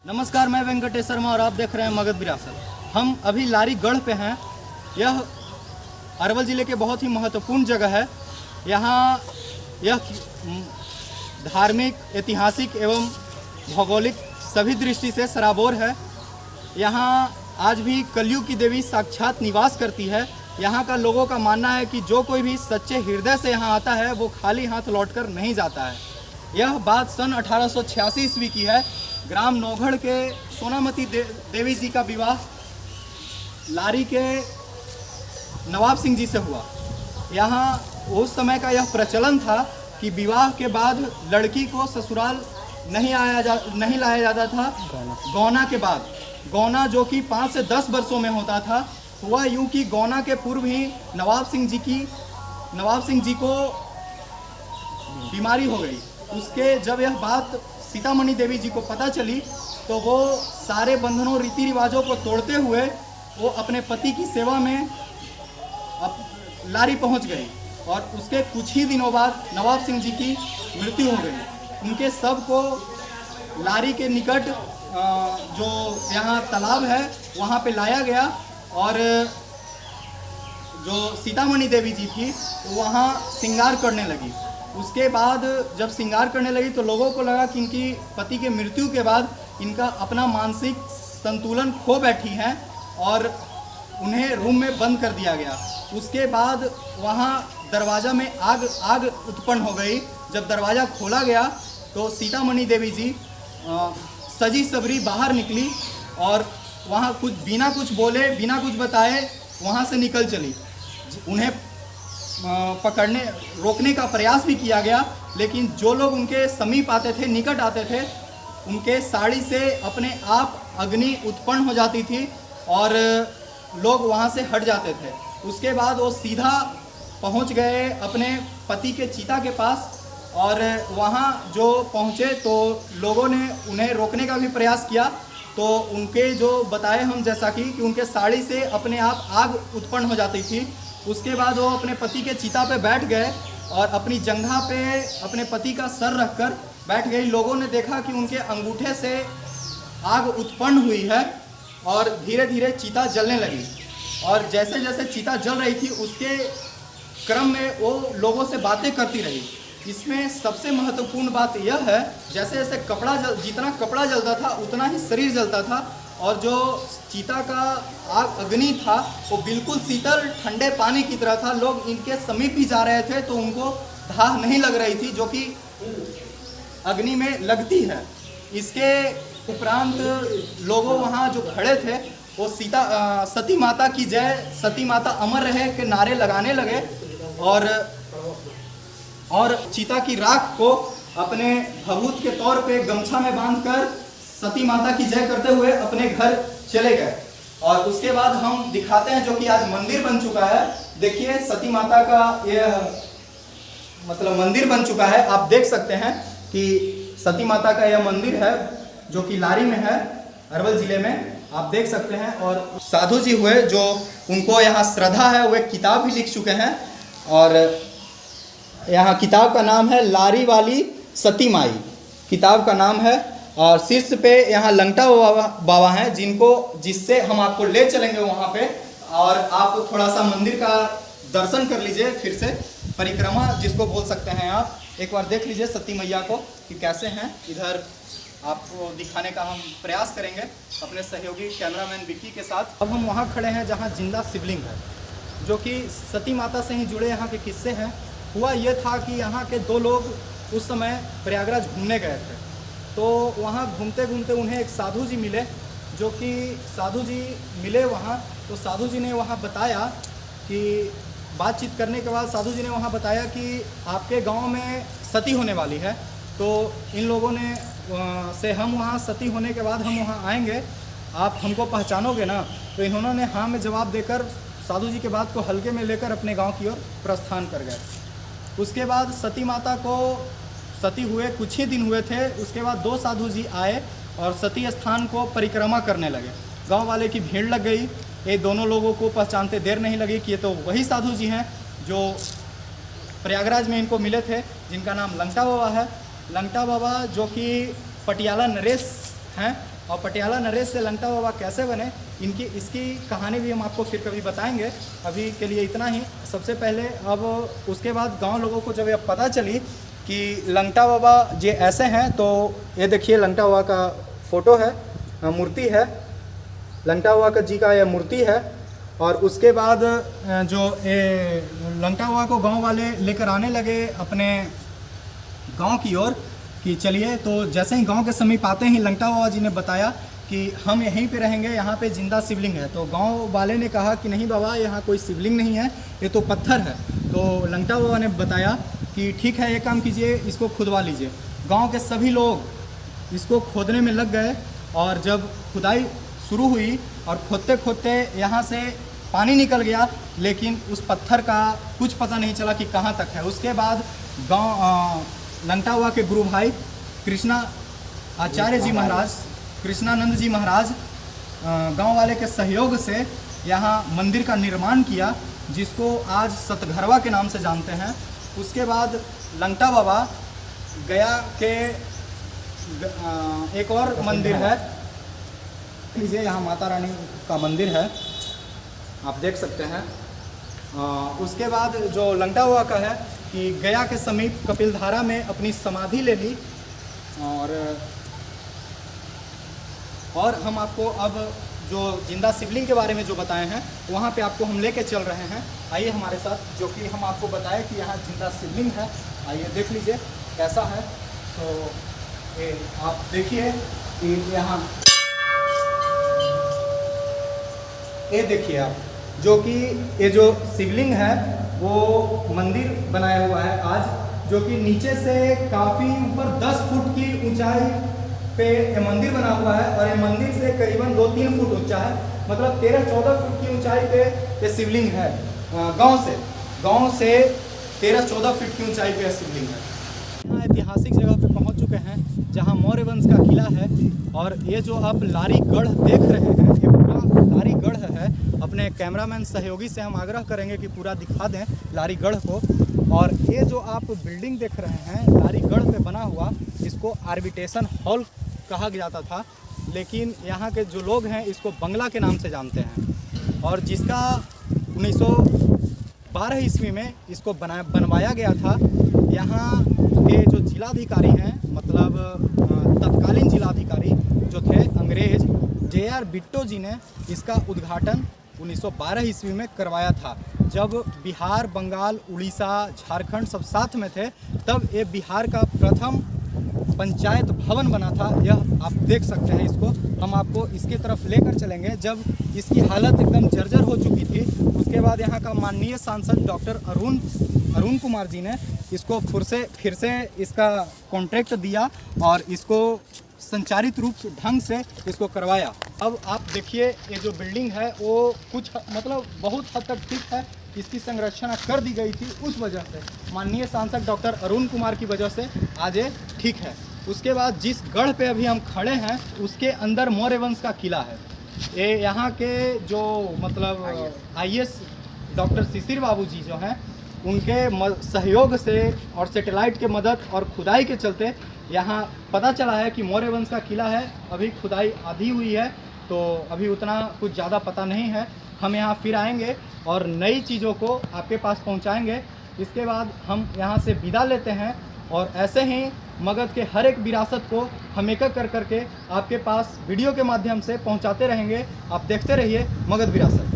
नमस्कार, मैं वेंकटेश शर्मा और आप देख रहे हैं मगध विरासत। हम अभी लारी गढ़ पे हैं। यह अरवल ज़िले के बहुत ही महत्वपूर्ण जगह है। यहाँ यह धार्मिक, ऐतिहासिक एवं भौगोलिक सभी दृष्टि से सराबोर है। यहाँ आज भी कलयुग की देवी साक्षात निवास करती है। यहाँ का लोगों का मानना है कि जो कोई भी सच्चे हृदय से यहाँ आता है वो खाली हाथ लौटकर नहीं जाता है। यह बात सन 1886 ईस्वी की है। ग्राम नौगढ़ के सोनामती देवी जी का विवाह लारी के नवाब सिंह जी से हुआ। यहाँ उस समय का यह प्रचलन था कि विवाह के बाद लड़की को ससुराल नहीं लाया जाता था। गौना के बाद, गौना जो कि 5 से 10 वर्षों में होता था, हुआ यूँ कि गौना के पूर्व ही नवाब सिंह जी को बीमारी हो गई। उसके जब यह बात सीतामढ़ी देवी जी को पता चली तो वो सारे बंधनों, रीति रिवाजों को तोड़ते हुए वो अपने पति की सेवा में लारी पहुंच गई और उसके कुछ ही दिनों बाद नवाब सिंह जी की मृत्यु हो गई। उनके शव को लारी के निकट जो यहाँ तालाब है वहाँ पे लाया गया और जो सीतामढ़ी देवी जी थी वहाँ श्रृंगार करने लगी। उसके बाद जब श्रृंगार करने लगी तो लोगों को लगा कि इनकी पति के मृत्यु के बाद इनका अपना मानसिक संतुलन खो बैठी हैं और उन्हें रूम में बंद कर दिया गया। उसके बाद वहाँ दरवाज़ा में आग उत्पन्न हो गई। जब दरवाज़ा खोला गया तो सीतामढ़ी देवी जी सजी सबरी बाहर निकली और वहाँ बिना कुछ बोले, बिना कुछ बताए वहाँ से निकल चली। उन्हें रोकने का प्रयास भी किया गया, लेकिन जो लोग उनके समीप आते थे, निकट आते थे, उनके साड़ी से अपने आप अग्नि उत्पन्न हो जाती थी और लोग वहाँ से हट जाते थे। उसके बाद वो सीधा पहुँच गए अपने पति के चिता के पास और वहाँ जो पहुँचे तो लोगों ने उन्हें रोकने का भी प्रयास किया। तो उनके जो बताए हम जैसा कि उनके साड़ी से अपने आप आग उत्पन्न हो जाती थी। उसके बाद वो अपने पति के चिता पे बैठ गए और अपनी जंघा पे अपने पति का सर रखकर बैठ गई। लोगों ने देखा कि उनके अंगूठे से आग उत्पन्न हुई है और धीरे धीरे चिता जलने लगी और जैसे जैसे चिता जल रही थी उसके क्रम में वो लोगों से बातें करती रही। इसमें सबसे महत्वपूर्ण बात यह है, जैसे जैसे जितना कपड़ा जलता था उतना ही शरीर जलता था और जो चिता का अग्नि था वो बिल्कुल शीतल ठंडे पानी की तरह था। लोग इनके समीप भी जा रहे थे तो उनको धाह नहीं लग रही थी जो कि अग्नि में लगती है। इसके उपरांत लोगों वहाँ जो खड़े थे वो सती माता की जय, सती माता अमर रहे के नारे लगाने लगे और चिता की राख को अपने भभूत के तौर पे गमछा में बांधकर सती माता की जय करते हुए अपने घर चले गए। और उसके बाद हम दिखाते हैं जो कि आज मंदिर बन चुका है। देखिए सती माता का यह मंदिर बन चुका है। आप देख सकते हैं कि सती माता का यह मंदिर है जो कि लारी में है, अरवल जिले में, आप देख सकते हैं। और साधु जी हुए जो उनको यहाँ श्रद्धा है, वो एक किताब भी लिख चुके हैं और यहाँ किताब का नाम है लारी वाली सती माई, किताब का नाम है। और शीर्ष पे यहाँ लंगटा बाबा हैं जिससे हम आपको ले चलेंगे वहाँ पे और आप थोड़ा सा मंदिर का दर्शन कर लीजिए, फिर से परिक्रमा जिसको बोल सकते हैं आप। एक बार देख लीजिए सती मैया को कि कैसे हैं। इधर आपको दिखाने का हम प्रयास करेंगे अपने सहयोगी कैमरामैन विक्की के साथ। अब हम वहाँ खड़े हैं जहाँ जिंदा शिवलिंग है, जो कि सती माता से ही जुड़े यहाँ के किस्से हैं। हुआ यह था कि यहाँ के 2 लोग उस समय प्रयागराज घूमने गए थे, तो वहाँ घूमते घूमते उन्हें एक साधु जी मिले, जो कि साधु जी मिले वहाँ। तो साधु जी ने वहाँ बताया कि बातचीत करने के बाद साधु जी ने वहाँ बताया कि आपके गांव में सती होने वाली है, तो इन लोगों ने से हम वहाँ सती होने के बाद हम वहाँ आएंगे, आप हमको पहचानोगे ना? तो इन्होंने हाँ में जवाब देकर साधु जी के बात को हल्के में लेकर अपने गाँव की ओर प्रस्थान कर गए। उसके बाद सती माता को सती हुए कुछ ही दिन हुए थे, उसके बाद 2 साधु जी आए और सती स्थान को परिक्रमा करने लगे। गांव वाले की भीड़ लग गई। ये दोनों लोगों को पहचानते देर नहीं लगी कि ये तो वही साधु जी हैं जो प्रयागराज में इनको मिले थे, जिनका नाम लंगटा बाबा है। लंगटा बाबा जो कि पटियाला नरेश हैं, और पटियाला नरेश से लंगटा बाबा कैसे बने इसकी कहानी भी हम आपको फिर कभी बताएंगे। अभी के लिए इतना ही। सबसे पहले अब उसके बाद गांव लोगों को जब ये पता चली कि लंगटा बाबा ये ऐसे हैं, तो ये देखिए लंगटा बाबा का फ़ोटो है, मूर्ति है, लंगटा बाबा जी का यह मूर्ति है। और उसके बाद जो ये लंगटा बाबा को गांव वाले लेकर आने लगे अपने गांव की ओर कि चलिए। तो जैसे ही गांव के समीप आते ही लंगटा बाबा जी ने बताया कि हम यहीं पे रहेंगे, यहाँ पे जिंदा शिवलिंग है। तो गांव वाले ने कहा कि नहीं बाबा, यहाँ कोई शिवलिंग नहीं है, ये तो पत्थर है। तो लंगटा बाबा ने बताया कि ठीक है, एक काम कीजिए, इसको खुदवा लीजिए। गांव के सभी लोग इसको खोदने में लग गए और जब खुदाई शुरू हुई और खोदते खोदते यहाँ से पानी निकल गया, लेकिन उस पत्थर का कुछ पता नहीं चला कि कहाँ तक है। उसके बाद गांव लंगटा बाबा के गुरु भाई कृष्णा आचार्य जी महाराज, कृष्णानंद जी महाराज गांव वाले के सहयोग से यहाँ मंदिर का निर्माण किया, जिसको आज सतघरवा के नाम से जानते हैं। उसके बाद लंगटा बाबा गया के एक और मंदिर है, लीजिए यहाँ माता रानी का मंदिर है, आप देख सकते हैं। उसके बाद जो लंगटा बाबा का है कि गया के समीप कपिलधारा में अपनी समाधि ले ली। और हम आपको अब जो जिंदा शिवलिंग के बारे में जो बताए हैं वहाँ पे आपको हम लेके चल रहे हैं। आइए हमारे साथ, जो कि हम आपको बताएं कि यहाँ जिंदा शिवलिंग है। आइए देख लीजिए कैसा है। तो ये आप देखिए कि यहाँ ये देखिए आप, जो कि ये जो शिवलिंग है वो मंदिर बनाया हुआ है आज, जो कि नीचे से काफ़ी ऊपर 10 फुट की ऊंचाई पे ये मंदिर बना हुआ है। और ये मंदिर से करीबन 2-3 फुट ऊंचा है, मतलब 13-14 फुट की ऊंचाई पे ये शिवलिंग है। गांव से 13-14 फुट की ऊंचाई पे शिवलिंग है। यहाँ ऐतिहासिक जगह पे पहुँच चुके हैं जहाँ मौर्य वंश का किला है। और ये जो आप लारी गढ़ देख रहे हैं, ये पूरा लारी गढ़ है। अपने कैमरामैन सहयोगी से हम आग्रह करेंगे कि पूरा दिखा दें लारी गढ़ को। और ये जो आप बिल्डिंग देख रहे हैं लारी गढ़ पे बना हुआ, इसको आर्बिट्रेशन हॉल कहा जाता था, लेकिन यहाँ के जो लोग हैं इसको बंगला के नाम से जानते हैं। और जिसका 1912 ईस्वी में इसको बनवाया गया था। यहाँ के जो जिलाधिकारी हैं, मतलब तत्कालीन जिलाधिकारी जो थे अंग्रेज JR बिट्टो जी ने इसका उद्घाटन 1912 ईस्वी में करवाया था। जब बिहार, बंगाल, उड़ीसा, झारखंड सब साथ में थे, तब ये बिहार का प्रथम पंचायत भवन बना था। यह आप देख सकते हैं, इसको हम आपको इसकी तरफ लेकर चलेंगे। जब इसकी हालत एकदम जर्जर हो चुकी थी, उसके बाद यहाँ का माननीय सांसद डॉक्टर अरुण कुमार जी ने इसको फिर से इसका कॉन्ट्रैक्ट दिया और इसको संचारित रूप ढंग से इसको करवाया। अब आप देखिए ये जो बिल्डिंग है वो कुछ मतलब बहुत हद तक ठीक है। इसकी संरचना कर दी गई थी, उस वजह से माननीय सांसद डॉक्टर अरुण कुमार की वजह से आज ये ठीक है। उसके बाद जिस गढ़ पे अभी हम खड़े हैं उसके अंदर मौर्य वंश का किला है। ये यहाँ के जो मतलब IAS डॉक्टर शिशिर बाबू जी जो हैं, उनके सहयोग से और सैटेलाइट के मदद और खुदाई के चलते यहाँ पता चला है कि मौर्य वंश का किला है। अभी खुदाई आधी हुई है, तो अभी उतना कुछ ज़्यादा पता नहीं है। हम यहाँ फिर आएंगे और नई चीज़ों को आपके पास पहुँचाएंगे। इसके बाद हम यहाँ से विदा लेते हैं और ऐसे ही मगध के हर एक विरासत को हम एक कर करके आपके पास वीडियो के माध्यम से पहुँचाते रहेंगे। आप देखते रहिए मगध विरासत।